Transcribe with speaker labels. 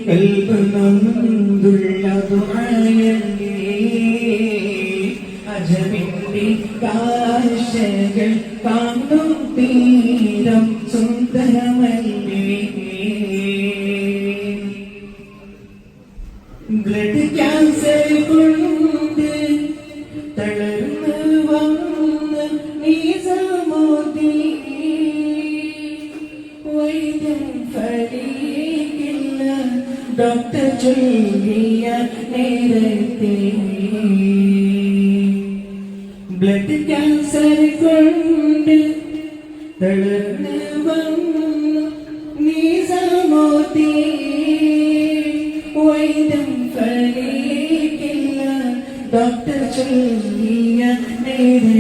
Speaker 1: കൽബുനൊന്തുള്ള ദുആയല്ലേ അജമിന്റെ കാഴ്ചകൾ കാണും തീരം സുന്ദരമല്ലേ ബ്ലഡ് ക്യാൻസർ കൊണ്ട് തളർന്ന് വന്ന് നിസാമോദി വൈദ്യം ഫലീകില്ല ഡോക്ടർ ചൊല്ലിയ നേരത്തെ ബ്ലഡ് ക്യാൻസർ കൊണ്ട് തളർന്ന് വന്ന് നിസാമോദി വൈദ്യം ഫലീകില്ല ഡോക്ടർ ചൊല്ലിയ നേരത്തെ